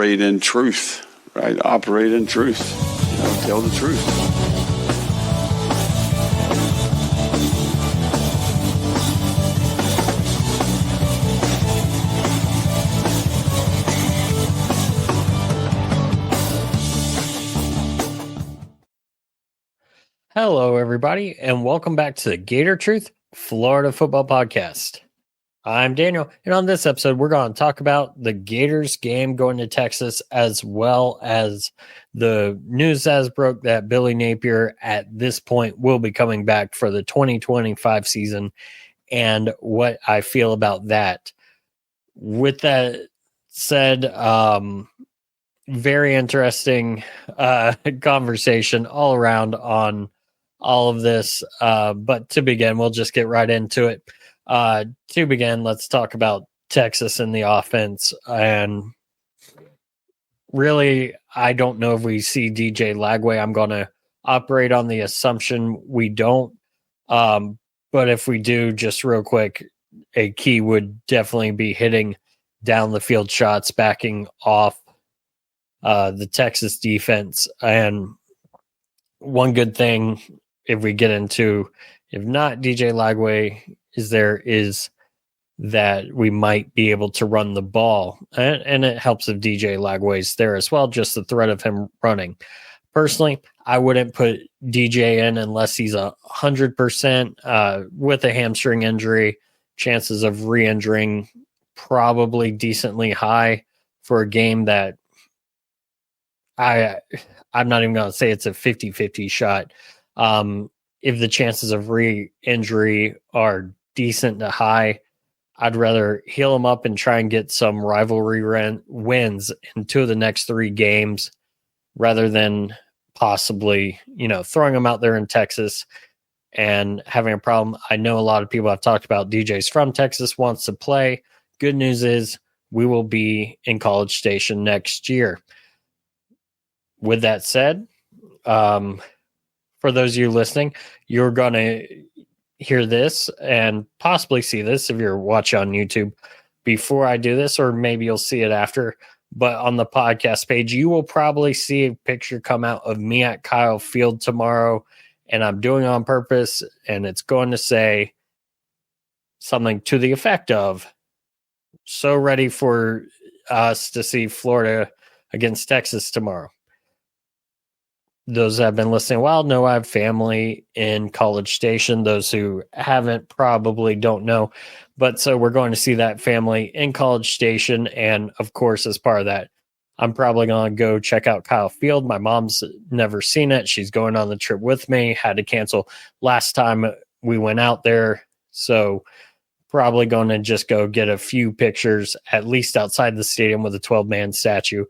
operate in truth, right? Operate in truth. Tell the truth. Hello, everybody, and welcome back to the Gator Truth Florida Football Podcast. I'm Daniel, and on this episode, we're going to talk about the Gators game going to Texas, as well as the news as broke that Billy Napier at this point will be coming back for the 2025 season and what I feel about that. With that said, very interesting conversation all around on all of this. But to begin, we'll just get right into it. To begin, let's talk about Texas and the offense. And really, I don't know if we see DJ Lagway. I'm going to operate on the assumption we don't. But if we do, just real quick, a key would definitely be hitting down the field shots, backing off the Texas defense. And one good thing, if we get into, if not DJ Lagway is that we might be able to run the ball. And it helps if DJ Lagway's there as well, just the threat of him running. Personally, I wouldn't put DJ in unless he's 100% with a hamstring injury. Chances of re-injuring probably decently high for a game that I'm not even going to say it's a 50-50 shot. If the chances of re-injury are decent to high, I'd rather heal him up and try and get some rivalry wins in 2 of the next 3 games rather than possibly, throwing him out there in Texas and having a problem. I know a lot of people I've talked about, DJ's from Texas, wants to play. Good news is we will be in College Station next year. With that said, for those of you listening, you're going to hear this and possibly see this if you're watching on YouTube before I do this, or maybe you'll see it after. But on the podcast page, you will probably see a picture come out of me at Kyle Field tomorrow, and I'm doing it on purpose, and it's going to say something to the effect of, so ready for us to see Florida against Texas tomorrow. Those that have been listening a while know I have family in College Station. Those who haven't probably don't know. But so we're going to see that family in College Station. And of course, as part of that, I'm probably going to go check out Kyle Field. My mom's never seen it. She's going on the trip with me. Had to cancel last time we went out there. So probably going to just go get a few pictures, at least outside the stadium with a 12-man statue.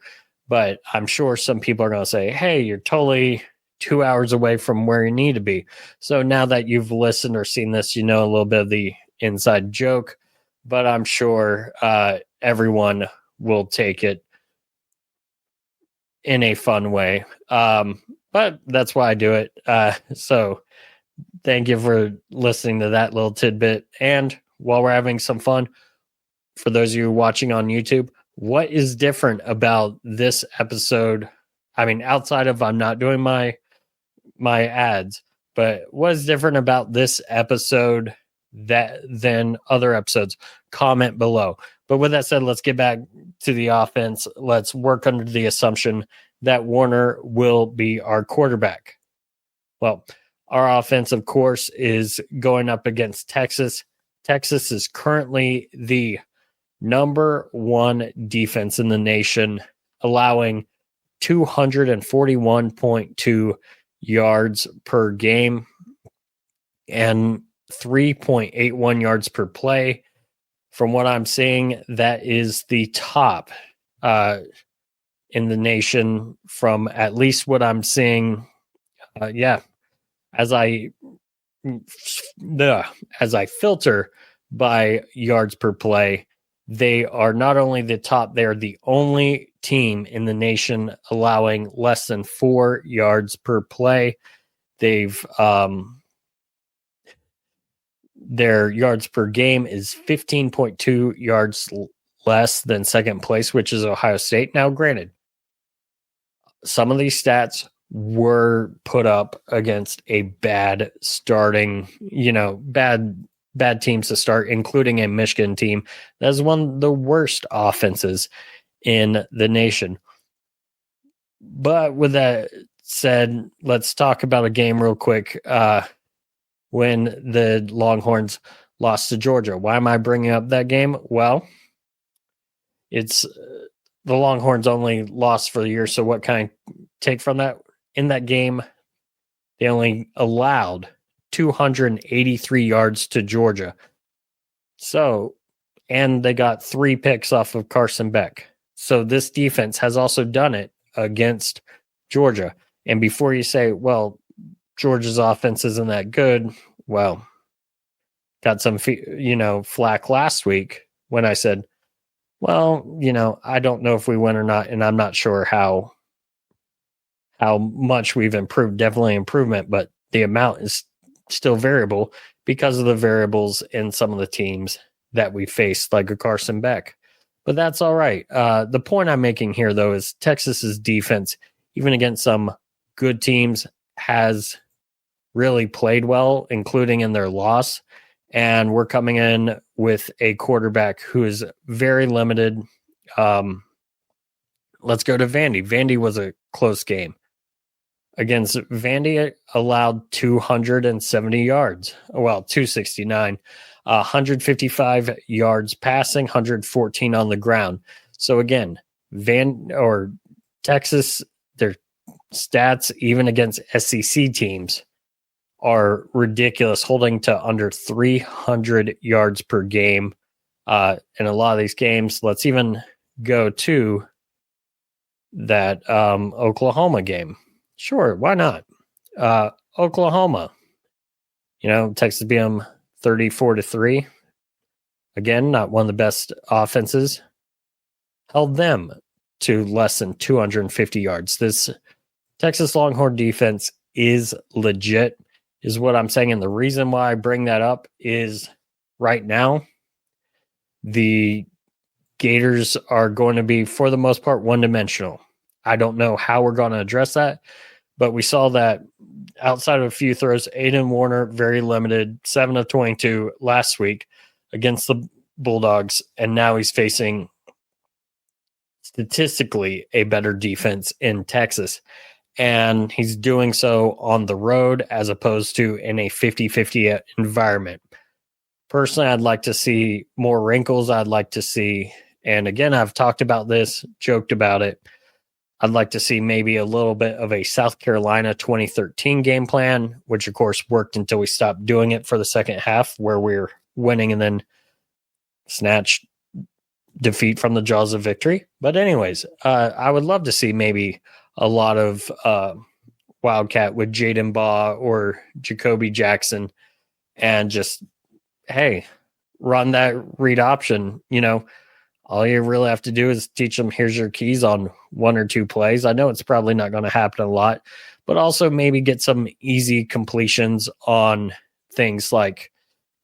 But I'm sure some people are going to say, hey, you're totally 2 hours away from where you need to be. So now that you've listened or seen this, you know a little bit of the inside joke. But I'm sure everyone will take it in a fun way. But that's why I do it. So thank you for listening to that little tidbit. And while we're having some fun, for those of you watching on YouTube, what is different about this episode? I mean, outside of I'm not doing my ads, but what is different about this episode than other episodes? Comment below. But with that said, let's get back to the offense. Let's work under the assumption that Warner will be our quarterback. Well, our offense, of course, is going up against Texas. Texas is currently the number 1 defense in the nation, allowing 241.2 yards per game and 3.81 yards per play. From what I'm seeing, that is the top in the nation from at least what I'm seeing. As I filter by yards per play, they are not only the top, they're the only team in the nation allowing less than 4 yards per play. They've their yards per game is 15.2 yards less than second place, which is Ohio State. Now, granted, some of these stats were put up against a bad starting, bad teams to start, including a Michigan team that is one of the worst offenses in the nation. But with that said, let's talk about a game real quick. When the Longhorns lost to Georgia. Why am I bringing up that game? Well, it's the Longhorns only lost for the year. So what can I take from that? In that game, they only allowed 283 yards to Georgia. So, and they got 3 picks off of Carson Beck. So this defense has also done it against Georgia. And before you say, well, Georgia's offense isn't that good, well, got some, flack last week when I said, well, I don't know if we win or not, and I'm not sure how much we've improved. Definitely improvement, but the amount is still variable because of the variables in some of the teams that we faced, like a Carson Beck. But that's all right. The point I'm making here, though, is Texas's defense, even against some good teams, has really played well, including in their loss. And we're coming in with a quarterback who is very limited. Let's go to Vandy. Vandy was a close game. Against Vandy, allowed 270 yards. Well, 269. 155 yards passing, 114 on the ground. So again, Texas, their stats, even against SEC teams, are ridiculous, holding to under 300 yards per game. In a lot of these games, let's even go to that Oklahoma game. Sure, why not? Oklahoma, Texas beat them 34-3. Again, not one of the best offenses. Held them to less than 250 yards. This Texas Longhorn defense is legit, is what I'm saying. And the reason why I bring that up is right now, the Gators are going to be, for the most part, one-dimensional. I don't know how we're going to address that, but we saw that outside of a few throws, Aiden Warner, very limited, 7 of 22 last week against the Bulldogs, and now he's facing statistically a better defense in Texas. And he's doing so on the road as opposed to in a 50-50 environment. Personally, I'd like to see more wrinkles. I'd like to see, and again, I've talked about this, joked about it, I'd like to see maybe a little bit of a South Carolina 2013 game plan, which of course worked until we stopped doing it for the second half, where we're winning and then snatched defeat from the jaws of victory. But anyways, I would love to see maybe a lot of Wildcat with Jaden Baugh or Jacoby Jackson and just, hey, run that read option. All you really have to do is teach them, here's your keys on 1 or 2 plays. I know it's probably not going to happen a lot, but also maybe get some easy completions on things like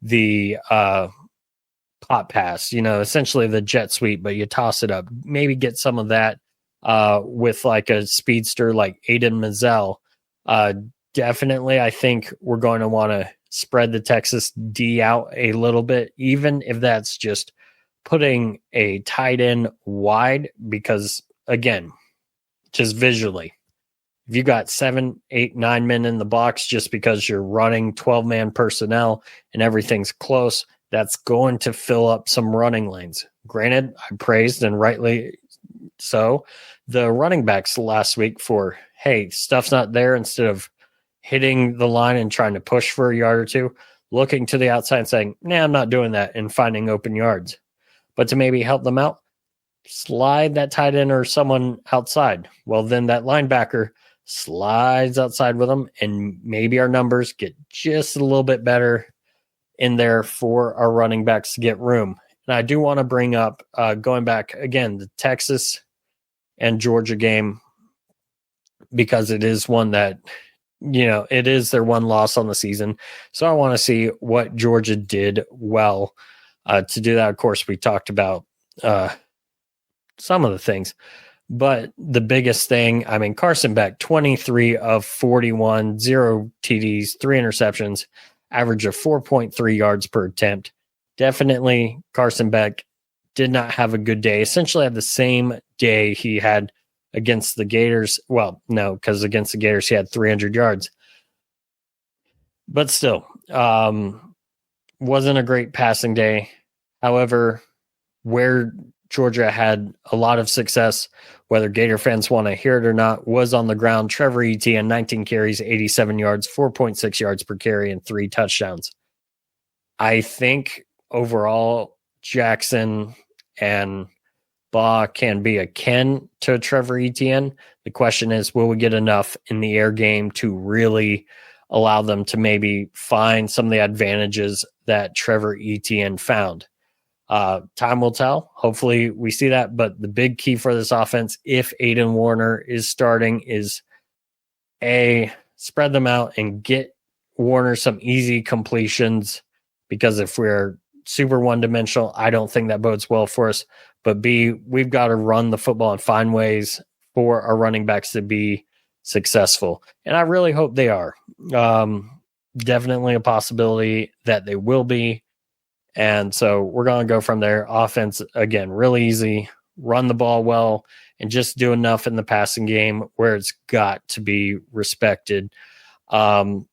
the pop pass, essentially the jet sweep, but you toss it up. Maybe get some of that with like a speedster like Aiden Mazzell. Definitely, I think we're going to want to spread the Texas D out a little bit, even if that's just putting a tight end wide, because again, just visually, if you got 7, 8, 9 men in the box just because you're running 12-man personnel and everything's close, that's going to fill up some running lanes. Granted, I praised, and rightly so, the running backs last week for, hey, stuff's not there, instead of hitting the line and trying to push for a yard or two, looking to the outside and saying, nah, I'm not doing that, and finding open yards. But to maybe help them out, slide that tight end or someone outside. Well, then that linebacker slides outside with them, and maybe our numbers get just a little bit better in there for our running backs to get room. And I do want to bring up, going back again, the Texas and Georgia game, because it is one that, it is their one loss on the season. So I want to see what Georgia did well. To do that, of course, we talked about some of the things. But the biggest thing, I mean, Carson Beck, 23 of 41, 0 TDs, 3 interceptions, average of 4.3 yards per attempt. Definitely Carson Beck did not have a good day. Essentially had the same day he had against the Gators. Well, no, because against the Gators he had 300 yards. But still, wasn't a great passing day. However, where Georgia had a lot of success, whether Gator fans want to hear it or not, was on the ground. Trevor Etienne, 19 carries, 87 yards, 4.6 yards per carry, and 3 touchdowns. I think overall, Jackson and Baugh can be akin to Trevor Etienne. The question is, will we get enough in the air game to really allow them to maybe find some of the advantages that Trevor Etienne found? Time will tell. Hopefully we see that. But the big key for this offense, if Aiden Warner is starting, is spread them out and get Warner some easy completions, because if we're super one-dimensional, I don't think that bodes well for us. But B, we've got to run the football and find ways for our running backs to be successful. And I really hope they are. Definitely a possibility that they will be. And so we're going to go from there. Offense, again, really easy. Run the ball well and just do enough in the passing game where it's got to be respected. Now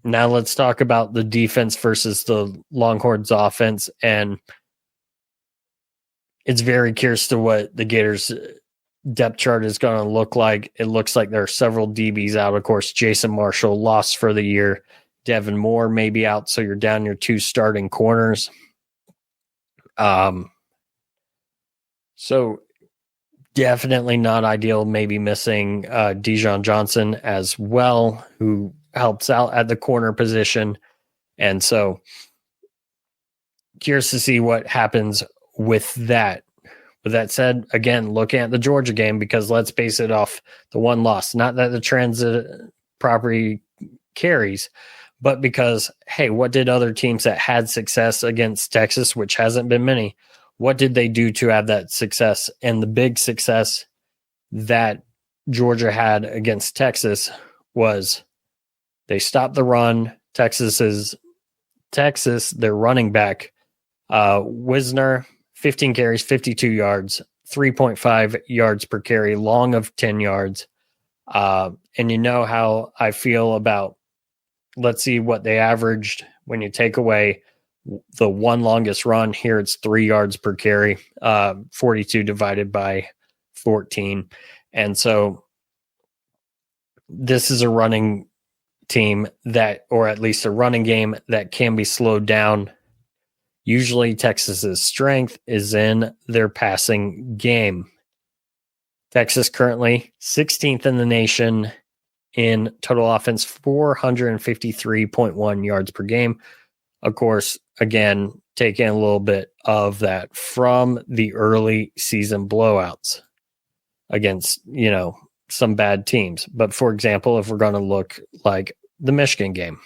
let's talk about the defense versus the Longhorns offense. And it's very curious to what the Gators depth chart is going to look like. It looks like there are several DBs out. Of course, Jason Marshall lost for the year. Devin Moore may be out, so you're down your 2 starting corners. So definitely not ideal. Maybe missing Dijon Johnson as well, who helps out at the corner position. And so curious to see what happens with that. With that said, again, looking at the Georgia game, because let's base it off the one loss. Not that the transit property carries, but because, hey, what did other teams that had success against Texas, which hasn't been many, what did they do to have that success? And the big success that Georgia had against Texas was they stopped the run. Texas, their running back, Wisner, 15 carries, 52 yards, 3.5 yards per carry, long of 10 yards. And you know how I feel about, let's see what they averaged when you take away the one longest run. Here it's 3 yards per carry, 42 divided by 14. And so this is a running team that, or at least a running game that can be slowed down. Usually Texas's strength is in their passing game. Texas currently 16th in the nation in total offense, 453.1 yards per game. Of course, again, taking a little bit of that from the early season blowouts against, some bad teams. But for example, if we're going to look like the Michigan game,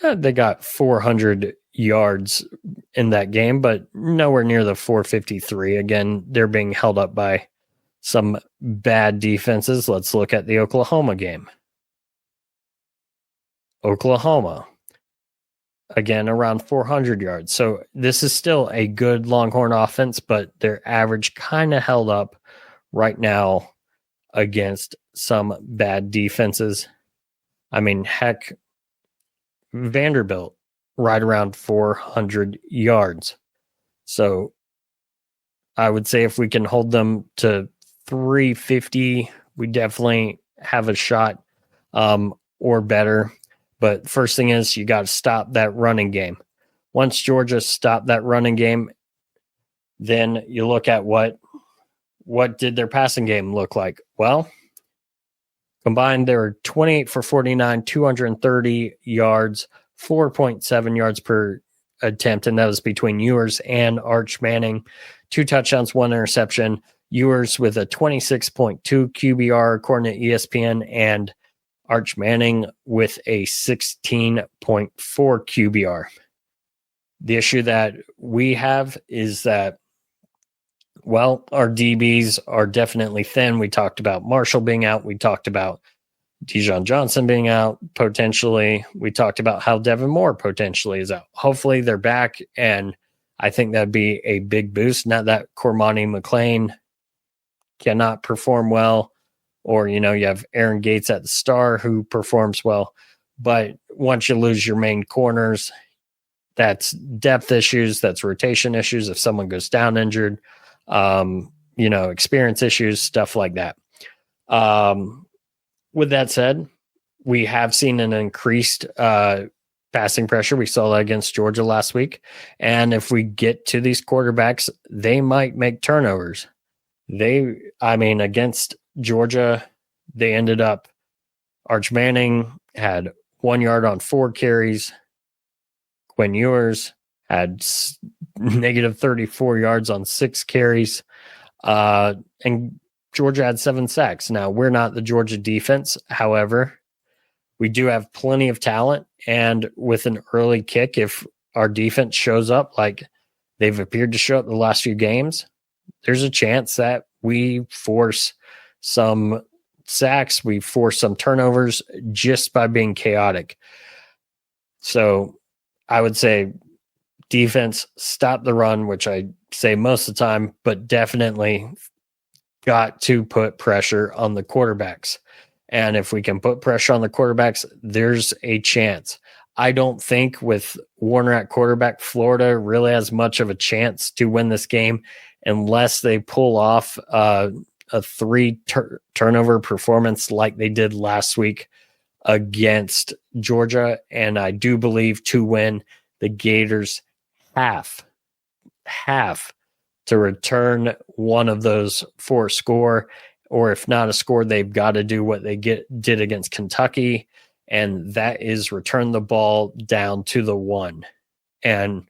they got 400 yards in that game, but nowhere near the 453. Again, they're being held up by some bad defenses. Let's look at the Oklahoma game. Oklahoma, again, around 400 yards. So this is still a good Longhorn offense, but their average kind of held up right now against some bad defenses. I mean, heck, Vanderbilt, right around 400 yards. So I would say if we can hold them to 350, we definitely have a shot or better. But first thing is you got to stop that running game. Once Georgia stopped that running game, then you look at what did their passing game look like? Well, combined, they were 28 for 49, 230 yards, 4.7 yards per attempt, and that was between Ewers and Arch Manning. 2 touchdowns, 1 interception. Ewers with a 26.2 QBR according to ESPN, and Arch Manning with a 16.4 QBR. The issue that we have is that, well, our DBs are definitely thin. We talked about Marshall being out. We talked about Dijon Johnson being out potentially. We talked about how Devin Moore potentially is out. Hopefully they're back, and I think that'd be a big boost. Not that Cormani McLean cannot perform well, or, you have Aaron Gates at the star who performs well. But once you lose your main corners, that's depth issues, that's rotation issues. If someone goes down injured, experience issues, stuff like that. With that said, we have seen an increased passing pressure. We saw that against Georgia last week. And if we get to these quarterbacks, they might make turnovers. Against Georgia, they ended up, Arch Manning had 1 yard on 4 carries. Quinn Ewers had negative 34 yards on 6 carries. And Georgia had 7 sacks. Now, we're not the Georgia defense. However, we do have plenty of talent. And with an early kick, if our defense shows up like they've appeared to show up the last few games, there's a chance that we force some sacks, we force some turnovers just by being chaotic. So I would say defense, stop the run, which I say most of the time, but definitely got to put pressure on the quarterbacks. And if we can put pressure on the quarterbacks, there's a chance. I don't think with Warner at quarterback, Florida really has much of a chance to win this game unless they pull off a 3 turnover performance like they did last week against Georgia. And I do believe to win, the Gators have to return one of those for a score, or if not a score, they've got to do what they did against Kentucky, and that is return the ball down to the 1. And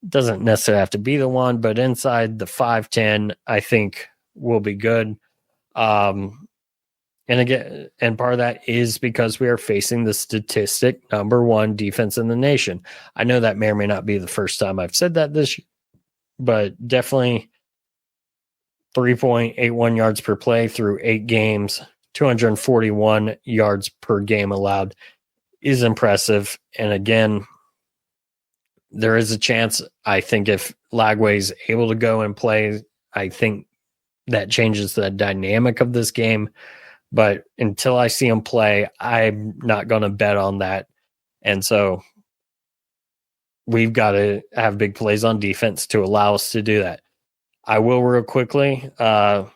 doesn't necessarily have to be the 1, but inside the 5-10, I think will be good. And again, and part of that is because we are facing the statistic number 1 defense in the nation. I know that may or may not be the first time I've said that this year, but definitely 3.81 yards per play through 8 games, 241 yards per game allowed is impressive. And again, there is a chance, I think, if Lagway's able to go and play, I think that changes the dynamic of this game. But until I see him play, I'm not going to bet on that. And so we've got to have big plays on defense to allow us to do that. I will real quickly, I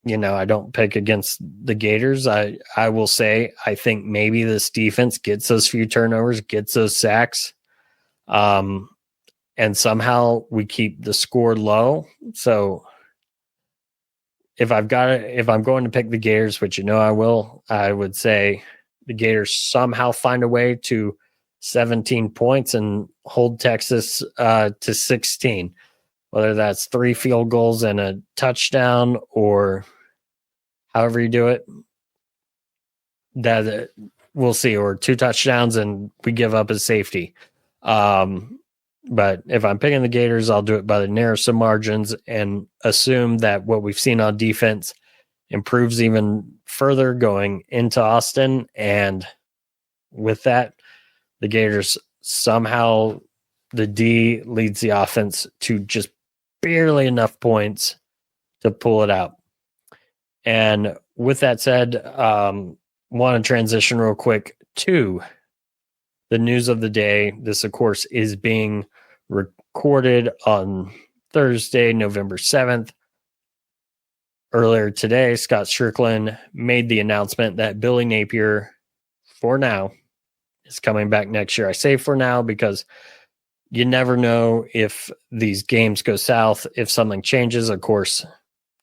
don't pick against the Gators. I will say I think maybe this defense gets those few turnovers, gets those sacks, and somehow we keep the score low. So if I'm going to pick the Gators, which I will, I would say the Gators somehow find a way to 17 points and hold Texas to 16. Whether that's 3 field goals and a touchdown or however you do it, that we'll see, or 2 touchdowns and we give up a safety. But if I'm picking the Gators, I'll do it by the narrowest margins and assume that what we've seen on defense improves even further going into Austin. And with that, the Gators somehow, the D leads the offense to just barely enough points to pull it out. And with that said, want to transition real quick to the news of the day. This, of course, is being recorded on Thursday, November 7th. Earlier today, Scott Strickland made the announcement that Billy Napier, for now, is coming back next year. I say for now because you never know if these games go south, if something changes. Of course,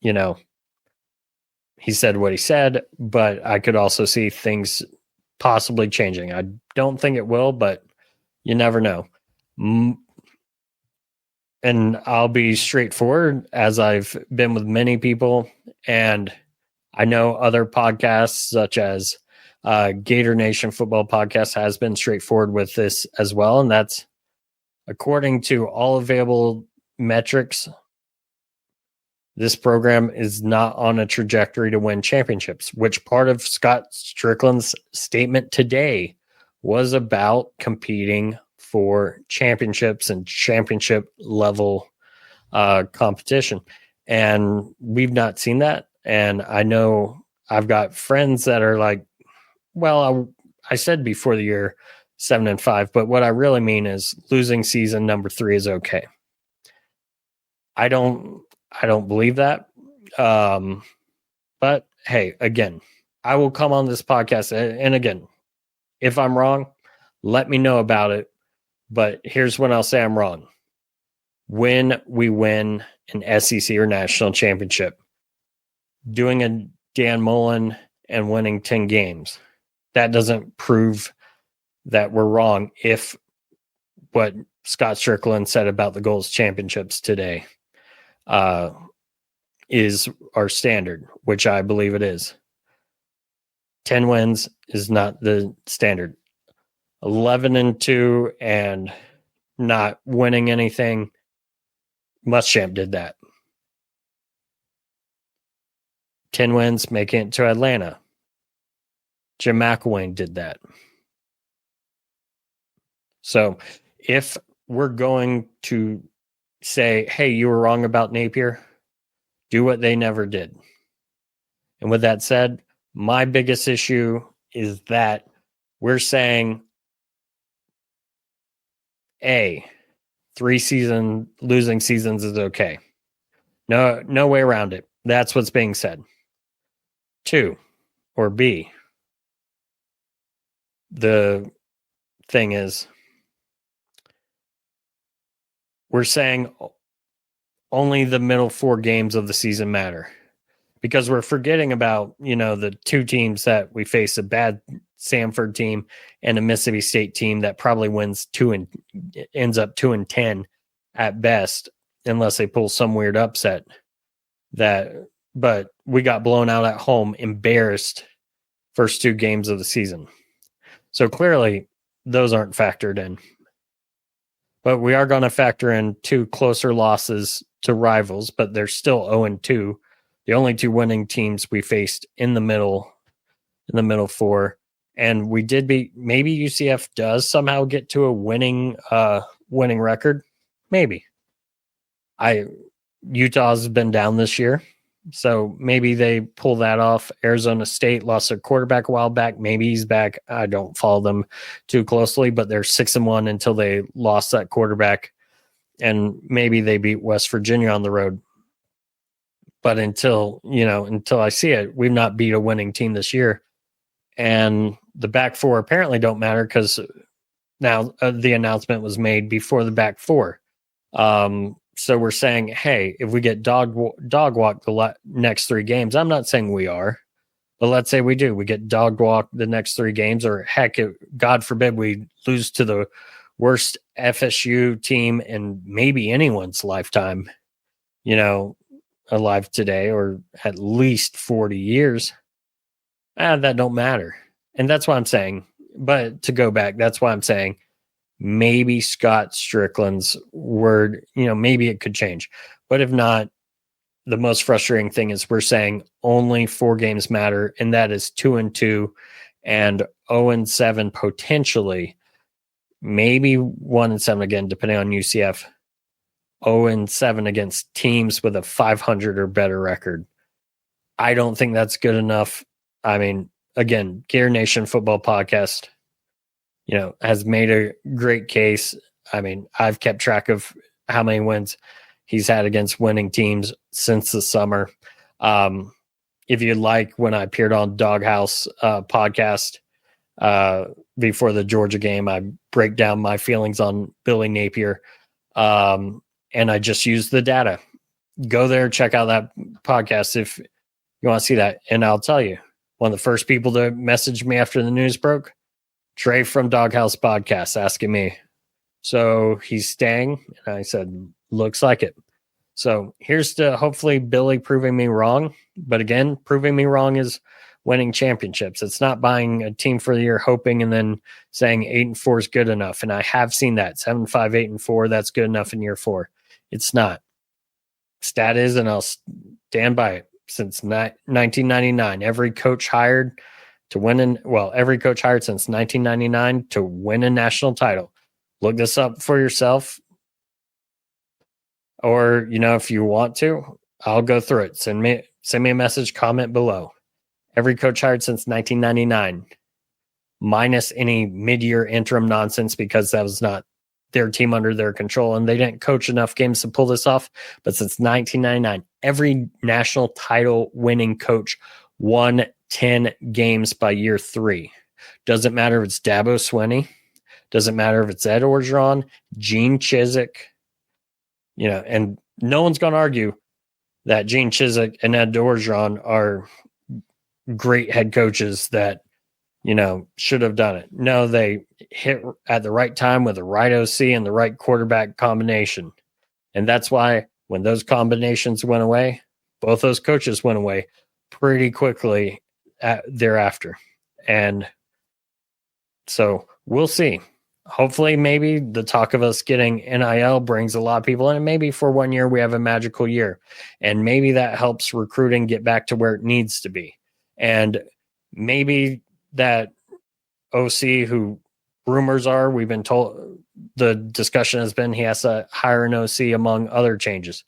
he said what he said, but I could also see things possibly changing. I don't think it will, but you never know. And I'll be straightforward, as I've been with many people, and I know other podcasts such as Gator Nation Football Podcast has been straightforward with this as well, and that's according to all available metrics. This program is not on a trajectory to win championships, which part of Scott Strickland's statement today was about competing for championships and championship level competition. And we've not seen that. And I know I've got friends that are like, well, I said before the year 7-5, but what I really mean is losing season number 3 is okay. I don't believe that. But hey, again, I will come on this podcast. And again, if I'm wrong, let me know about it. But here's when I'll say I'm wrong. When we win an SEC or national championship, doing a Dan Mullen and winning 10 games, that doesn't prove that we're wrong if what Scott Strickland said about the Goals championships today is our standard, which I believe it is. 10 wins is not the standard. 11-2 and not winning anything. Muschamp did that. 10 wins, making it to Atlanta. Jim McElwain did that. So if we're going to say, hey, you were wrong about Napier, do what they never did. And with that said, my biggest issue is that we're saying, 3 losing seasons is okay. No way around it. That's what's being said. 2, or B, the thing is, we're saying only the middle 4 games of the season matter, because we're forgetting about, the 2 teams that we face, a bad Samford team and a Mississippi State team that probably ends up 2-10 at best, unless they pull some weird upset. But we got blown out at home, embarrassed first 2 games of the season. So clearly those aren't factored in. But we are going to factor in 2 closer losses to rivals, but they're still 0-2. The only 2 winning teams we faced in the middle 4. And we did maybe UCF does somehow get to a winning record. Maybe. Utah's been down this year, so maybe they pull that off. Arizona State lost their quarterback a while back. Maybe he's back. I don't follow them too closely, but they're 6-1 until they lost that quarterback. And maybe they beat West Virginia on the road. But until I see it, we've not beat a winning team this year. And the back 4 apparently don't matter, because now the announcement was made before the back 4. So we're saying, hey, if we get dog walk the next 3 games, I'm not saying we are, but let's say we do. We get dog walk the next 3 games, or heck, God forbid we lose to the worst FSU team in maybe anyone's lifetime, alive today, or at least 40 years. That don't matter. And that's what I'm saying. But to go back, that's why I'm saying maybe Scott Strickland's word, maybe it could change. But if not, the most frustrating thing is we're saying only 4 games matter, and that is 2-2 and 0-7 potentially. Maybe 1-7 again, depending on UCF. 0-7 against teams with a 500 or better record. I don't think that's good enough. I mean, again, Gator Nation Football Podcast, has made a great case. I mean, I've kept track of how many wins he's had against winning teams since the summer. If you like, when I appeared on Doghouse podcast before the Georgia game, I break down my feelings on Billy Napier, and I just use the data. Go there, check out that podcast if you want to see that. And I'll tell you, one of the first people to message me after the news broke, Trey from Doghouse Podcast, asking me, so he's staying? And I said, looks like it. So here's to hopefully Billy proving me wrong. But again, proving me wrong is winning championships. It's not buying a team for the year, hoping, and then saying 8-4 is good enough. And I have seen that 7-5, 8-4. That's good enough in year 4. It's not. Stat is, and I'll stand by it. Since 1999, every coach hired to win every coach hired since 1999 to win a national title. Look this up for yourself. Or, if you want to, I'll go through it. Send me a message, comment below. Every coach hired since 1999, minus any mid-year interim nonsense, because that was not their team under their control, and they didn't coach enough games to pull this off. But since 1999, every national title winning coach won 10 games by year 3. Doesn't matter if it's Dabo Swinney. Doesn't matter if it's Ed Orgeron, Gene Chizik. And no one's going to argue that Gene Chizik and Ed Orgeron are great head coaches that, should have done it. No, they hit at the right time with the right OC and the right quarterback combination. And that's why when those combinations went away, both those coaches went away pretty quickly thereafter. And so we'll see. Hopefully, maybe the talk of us getting NIL brings a lot of people in, and maybe for 1 year we have a magical year. And maybe that helps recruiting get back to where it needs to be. And maybe that OC, who rumors are, we've been told, the discussion has been he has to hire an OC among other changes.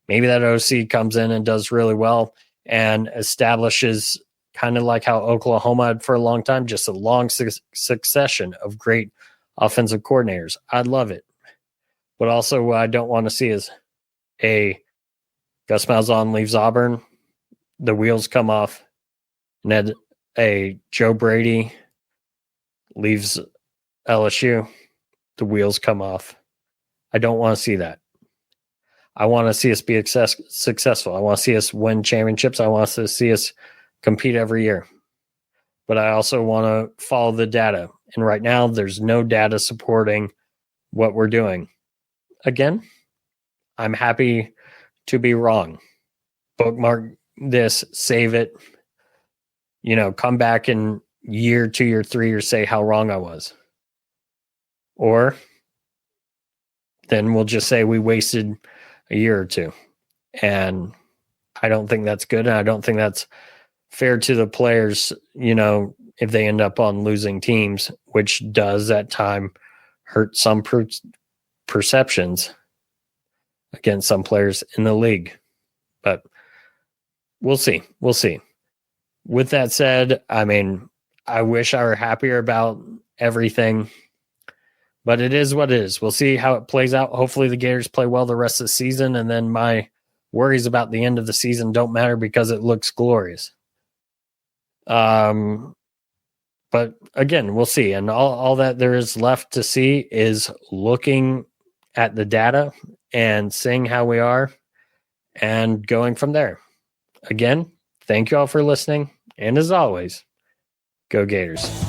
Maybe that OC comes in and does really well and establishes, kind of like how Oklahoma had for a long time, just a long succession of great offensive coordinators. I'd love it. But also what I don't want to see is a Gus Malzahn leaves Auburn, the wheels come off, and then a Joe Brady leaves LSU, the wheels come off. I don't want to see that. I want to see us be successful. I want to see us win championships. I want to see us compete every year. But I also want to follow the data. And right now, there's no data supporting what we're doing. Again, I'm happy to be wrong. Bookmark this, save it. Come back in year 2, year 3, or say how wrong I was. Or then we'll just say we wasted a year or 2. And I don't think that's good. And I don't think that's fair to the players, if they end up on losing teams, which does at time hurt some perceptions against some players in the league. But we'll see. We'll see. With that said, I wish I were happier about everything, but it is what it is. We'll see how it plays out. Hopefully the Gators play well the rest of the season, and then my worries about the end of the season don't matter because it looks glorious. But again, we'll see. And all that there is left to see is looking at the data and seeing how we are and going from there. Again, thank you all for listening. And as always, go Gators.